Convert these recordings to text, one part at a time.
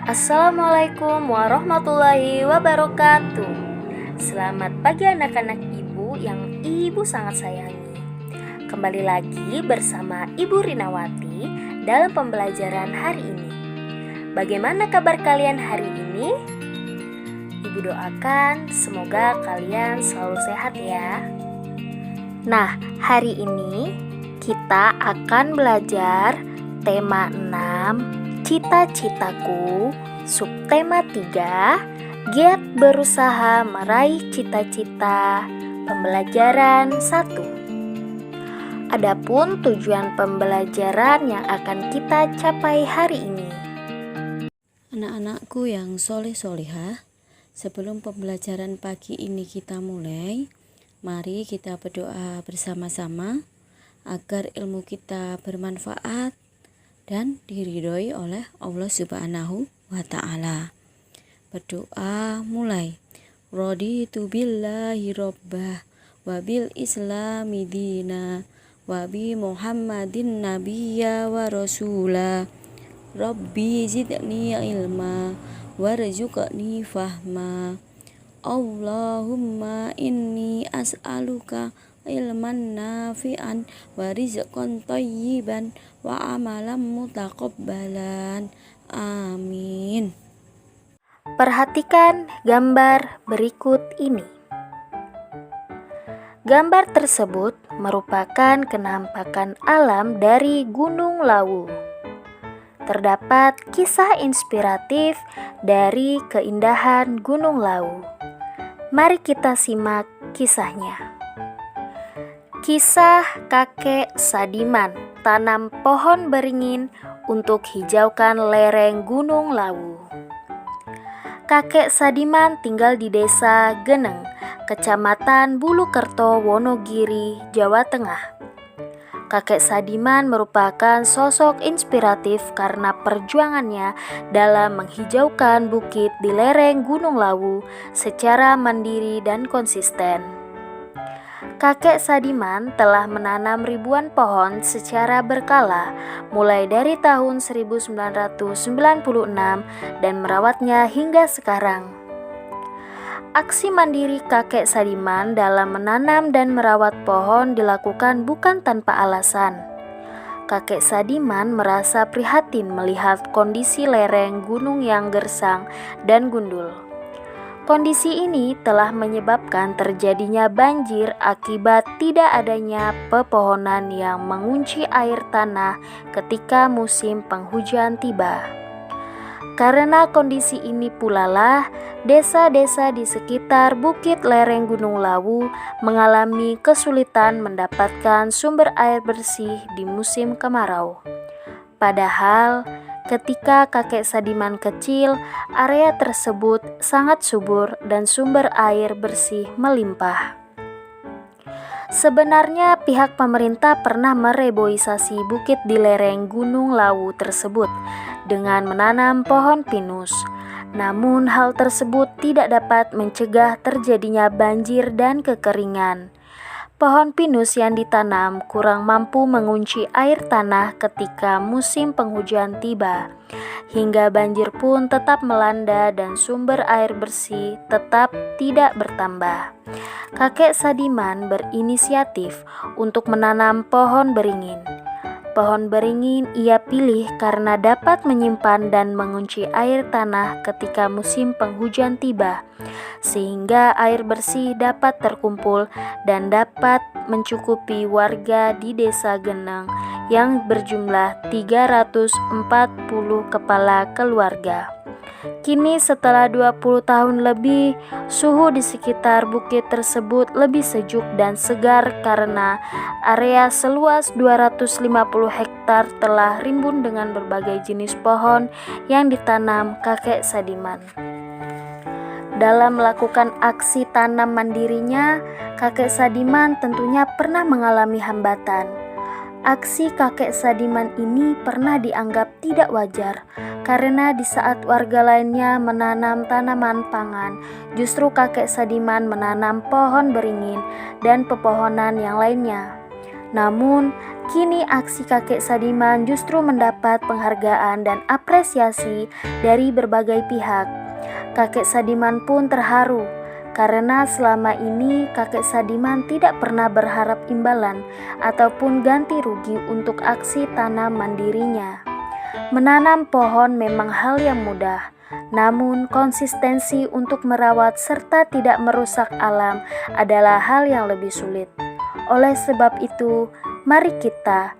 Assalamualaikum warahmatullahi wabarakatuh. Selamat pagi anak-anak ibu yang ibu sangat sayangi. Kembali lagi bersama Ibu Rinawati dalam pembelajaran hari ini. Bagaimana kabar kalian hari ini? Ibu doakan semoga kalian selalu sehat ya. Nah, hari ini kita akan belajar tema 6 Cita-citaku, subtema 3, giat berusaha meraih cita-cita, pembelajaran 1. Adapun tujuan pembelajaran yang akan kita capai hari ini. Anak-anakku yang soleh-solehah, sebelum pembelajaran pagi ini kita mulai, mari kita berdoa bersama-sama agar ilmu kita bermanfaat dan diridhoi oleh Allah Subhanahu wa Ta'ala. Berdoa mulai. Raditu billahi rabbah wa bil islami dina wa bi Muhammadin nabiyya wa rasula. Rabbi zidni ilma warzuqni fahma. Allahumma inni as'aluka ilman nafi'an wa rizqan thayyiban wa amalan mutaqabbalan. Amin. Perhatikan gambar berikut ini. Gambar tersebut merupakan kenampakan alam dari Gunung Lawu. Terdapat kisah inspiratif dari keindahan Gunung Lawu. Mari kita simak kisahnya. Kisah kakek Sadiman tanam pohon beringin untuk hijaukan lereng Gunung Lawu. Kakek Sadiman tinggal di desa Geneng, Kecamatan Bulukerto, Wonogiri, Jawa Tengah. Kakek Sadiman merupakan sosok inspiratif karena perjuangannya dalam menghijaukan bukit di lereng Gunung Lawu secara mandiri dan konsisten. Kakek Sadiman telah menanam ribuan pohon secara berkala mulai dari tahun 1996 dan merawatnya hingga sekarang. Aksi mandiri kakek Sadiman dalam menanam dan merawat pohon dilakukan bukan tanpa alasan. Kakek Sadiman merasa prihatin melihat kondisi lereng gunung yang gersang dan gundul. Kondisi ini telah menyebabkan terjadinya banjir akibat tidak adanya pepohonan yang mengunci air tanah ketika musim penghujan tiba. Karena kondisi ini pula lah, desa-desa di sekitar bukit lereng Gunung Lawu mengalami kesulitan mendapatkan sumber air bersih di musim kemarau. Padahal, ketika kakek Sadiman kecil, area tersebut sangat subur dan sumber air bersih melimpah. Sebenarnya pihak pemerintah pernah mereboisasi bukit di lereng Gunung Lawu tersebut dengan menanam pohon pinus. Namun hal tersebut tidak dapat mencegah terjadinya banjir dan kekeringan. Pohon pinus yang ditanam kurang mampu mengunci air tanah ketika musim penghujan tiba, hingga banjir pun tetap melanda dan sumber air bersih tetap tidak bertambah. Kakek Sadiman berinisiatif untuk menanam pohon beringin. Pohon beringin ia pilih karena dapat menyimpan dan mengunci air tanah ketika musim penghujan tiba, sehingga air bersih dapat terkumpul dan dapat mencukupi warga di desa Geneng yang berjumlah 340 kepala keluarga. Kini setelah 20 tahun lebih, suhu di sekitar bukit tersebut lebih sejuk dan segar karena area seluas 250 hektar telah rimbun dengan berbagai jenis pohon yang ditanam kakek Sadiman. Dalam melakukan aksi tanam mandirinya, kakek Sadiman tentunya pernah mengalami hambatan. Aksi kakek Sadiman ini pernah dianggap tidak wajar karena di saat warga lainnya menanam tanaman pangan, justru kakek Sadiman menanam pohon beringin dan pepohonan yang lainnya. Namun, kini aksi kakek Sadiman justru mendapat penghargaan dan apresiasi dari berbagai pihak. Kakek Sadiman pun terharu karena selama ini kakek Sadiman tidak pernah berharap imbalan ataupun ganti rugi untuk aksi tanam mandirinya. Menanam pohon memang hal yang mudah, namun konsistensi untuk merawat serta tidak merusak alam adalah hal yang lebih sulit. Oleh sebab itu, mari kita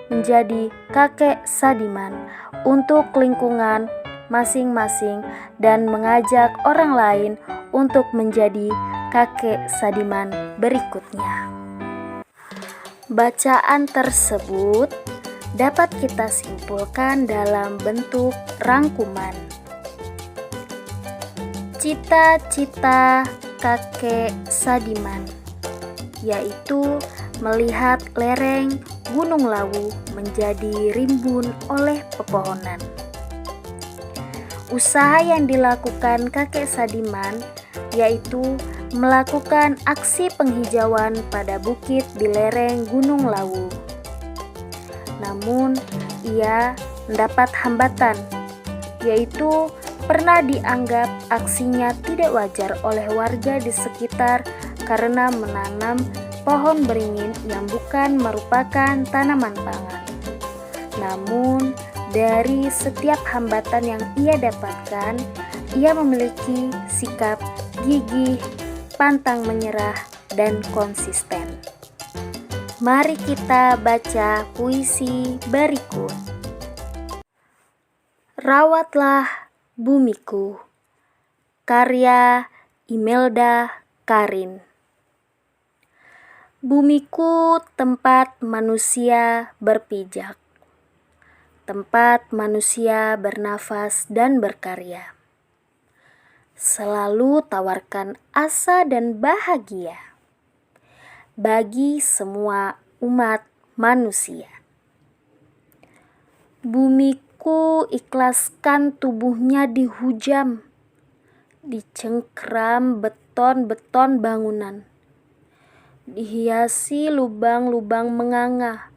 menjadi kakek Sadiman untuk lingkungan masing-masing dan mengajak orang lain untuk menjadi kakek Sadiman berikutnya. Bacaan tersebut dapat kita simpulkan dalam bentuk rangkuman. Cita-cita kakek Sadiman yaitu melihat lereng Gunung Lawu menjadi rimbun oleh pepohonan. Usaha yang dilakukan kakek Sadiman yaitu melakukan aksi penghijauan pada bukit di lereng Gunung Lawu. Namun, ia mendapat hambatan, yaitu pernah dianggap aksinya tidak wajar oleh warga di sekitar karena menanam pohon beringin yang bukan merupakan tanaman pangan. Namun, dari setiap hambatan yang ia dapatkan, ia memiliki sikap gigih, pantang menyerah, dan konsisten. Mari kita baca puisi berikut. Rawatlah Bumiku, karya Imelda Karin. Bumiku tempat manusia berpijak, tempat manusia bernafas dan berkarya. Selalu tawarkan asa dan bahagia bagi semua umat manusia. Bumiku ikhlaskan tubuhnya dihujam, dicengkram beton-beton bangunan, dihiasi lubang-lubang menganga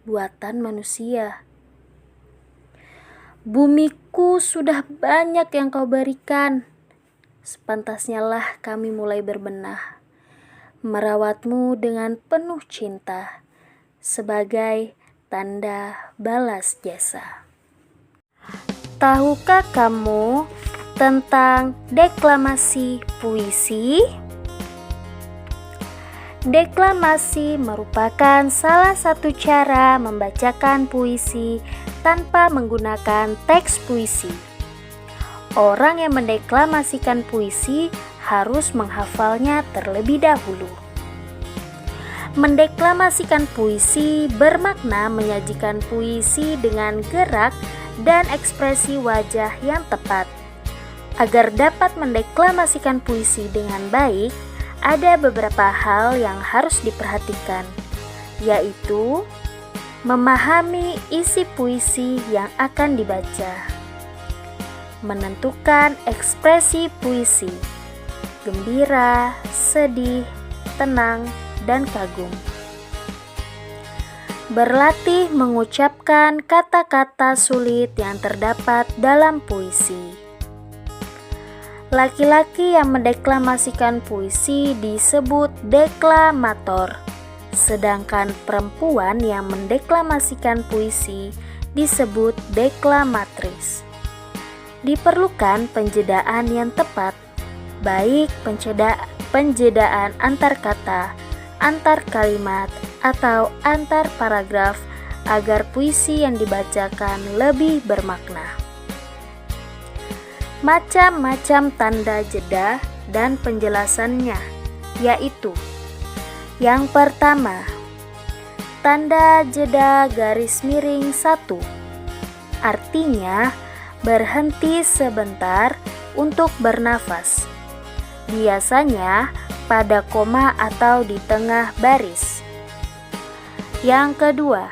buatan manusia. Bumiku sudah banyak yang kau berikan, sepantasnya lah kami mulai berbenah, merawatmu dengan penuh cinta sebagai tanda balas jasa. Tahukah kamu tentang deklamasi puisi? Deklamasi merupakan salah satu cara membacakan puisi tanpa menggunakan teks puisi. Orang yang mendeklamasikan puisi harus menghafalnya terlebih dahulu. Mendeklamasikan puisi bermakna menyajikan puisi dengan gerak dan ekspresi wajah yang tepat. Agar dapat mendeklamasikan puisi dengan baik, ada beberapa hal yang harus diperhatikan, yaitu memahami isi puisi yang akan dibaca, menentukan ekspresi puisi, gembira, sedih, tenang, dan kagum. Berlatih mengucapkan kata-kata sulit yang terdapat dalam puisi. Laki-laki yang mendeklamasikan puisi disebut deklamator, sedangkan perempuan yang mendeklamasikan puisi disebut deklamatris. Diperlukan penjedaan yang tepat, baik penjedaan antar kata, antar kalimat, atau antar paragraf agar puisi yang dibacakan lebih bermakna. Macam-macam tanda jeda dan penjelasannya, yaitu yang pertama, tanda jeda garis miring 1, artinya berhenti sebentar untuk bernafas, biasanya pada koma atau di tengah baris. Yang kedua,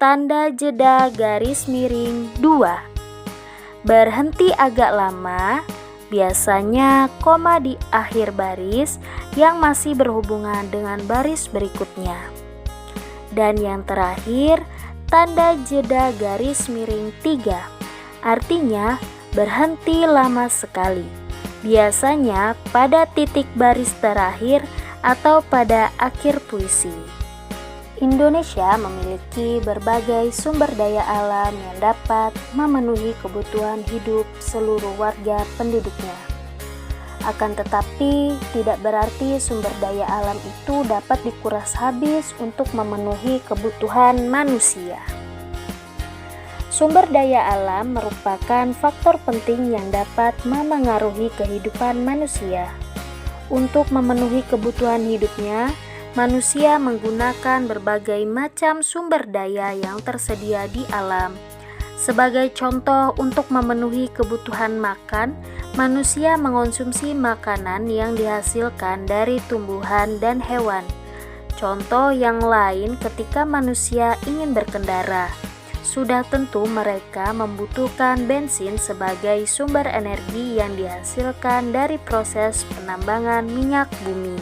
tanda jeda garis miring 2, berhenti agak lama, biasanya koma di akhir baris yang masih berhubungan dengan baris berikutnya. Dan yang terakhir, tanda jeda garis miring 3. Artinya, berhenti lama sekali. Biasanya pada titik baris terakhir atau pada akhir puisi. Indonesia memiliki berbagai sumber daya alam yang dapat memenuhi kebutuhan hidup seluruh warga penduduknya. Akan tetapi, tidak berarti sumber daya alam itu dapat dikuras habis untuk memenuhi kebutuhan manusia. Sumber daya alam merupakan faktor penting yang dapat memengaruhi kehidupan manusia. Untuk memenuhi kebutuhan hidupnya, manusia menggunakan berbagai macam sumber daya yang tersedia di alam. Sebagai contoh, untuk memenuhi kebutuhan makan, manusia mengonsumsi makanan yang dihasilkan dari tumbuhan dan hewan. Contoh yang lain, ketika manusia ingin berkendara, sudah tentu mereka membutuhkan bensin sebagai sumber energi yang dihasilkan dari proses penambangan minyak bumi.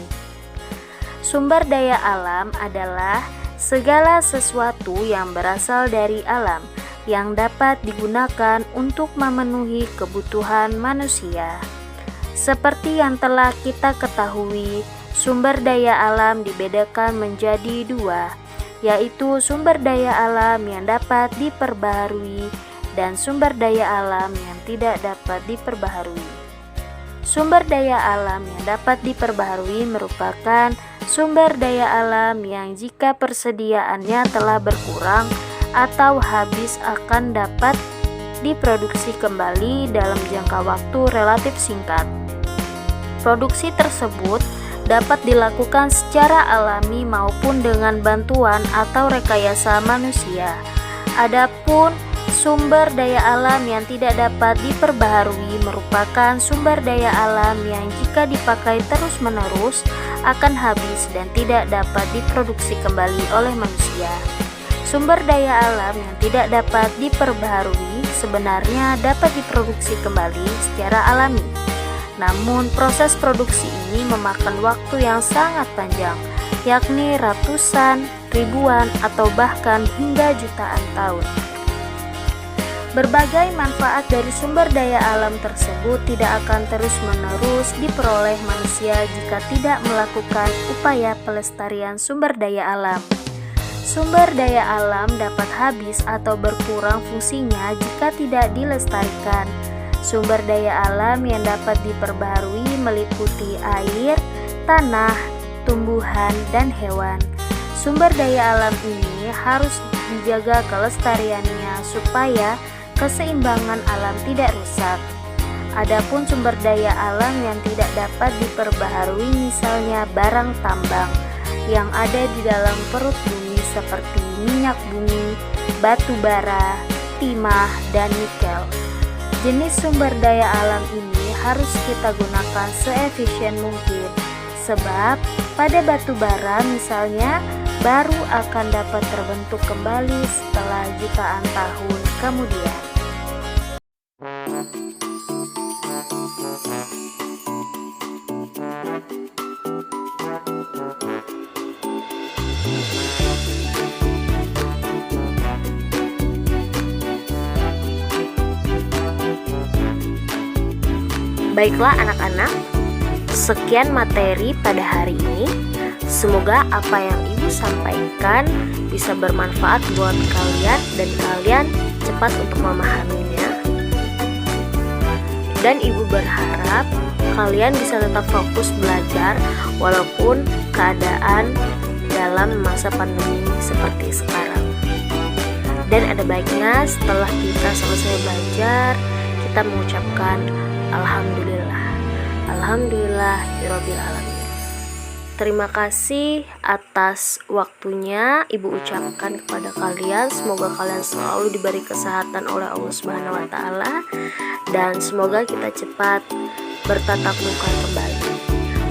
Sumber daya alam adalah segala sesuatu yang berasal dari alam, yang dapat digunakan untuk memenuhi kebutuhan manusia. Seperti yang telah kita ketahui, sumber daya alam dibedakan menjadi 2, yaitu sumber daya alam yang dapat diperbaharui dan sumber daya alam yang tidak dapat diperbaharui. Sumber daya alam yang dapat diperbaharui merupakan sumber daya alam yang jika persediaannya telah berkurang atau habis akan dapat diproduksi kembali dalam jangka waktu relatif singkat. Produksi tersebut dapat dilakukan secara alami maupun dengan bantuan atau rekayasa manusia. Adapun sumber daya alam yang tidak dapat diperbaharui merupakan sumber daya alam yang jika dipakai terus-menerus akan habis dan tidak dapat diproduksi kembali oleh manusia. Sumber daya alam yang tidak dapat diperbaharui sebenarnya dapat diproduksi kembali secara alami. Namun proses produksi ini memakan waktu yang sangat panjang, yakni ratusan, ribuan, atau bahkan hingga jutaan tahun. Berbagai manfaat dari sumber daya alam tersebut tidak akan terus-menerus diperoleh manusia jika tidak melakukan upaya pelestarian sumber daya alam. Sumber daya alam dapat habis atau berkurang fungsinya jika tidak dilestarikan. Sumber daya alam yang dapat diperbaharui meliputi air, tanah, tumbuhan, dan hewan. Sumber daya alam ini harus dijaga kelestariannya supaya keseimbangan alam tidak rusak. Adapun sumber daya alam yang tidak dapat diperbaharui misalnya barang tambang yang ada di dalam perut bumi seperti minyak bumi, batu bara, timah, dan nikel. Jenis sumber daya alam ini harus kita gunakan seefisien mungkin, sebab pada batu bara misalnya baru akan dapat terbentuk kembali setelah jutaan tahun kemudian. Baiklah anak-anak, sekian materi pada hari ini. Semoga apa yang Ibu sampaikan bisa bermanfaat buat kalian dan kalian cepat untuk memahaminya. Dan Ibu berharap kalian bisa tetap fokus belajar walaupun keadaan dalam masa pandemi seperti sekarang. Dan ada baiknya setelah kita selesai belajar, kita mengucapkan Alhamdulillah, Alhamdulillahirabbil alamin. Terima kasih atas waktunya Ibu ucapkan kepada kalian. Semoga kalian selalu diberi kesehatan oleh Allah Subhanahu wa taala dan semoga kita cepat bertatap muka kembali.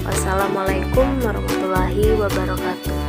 Wassalamualaikum warahmatullahi wabarakatuh.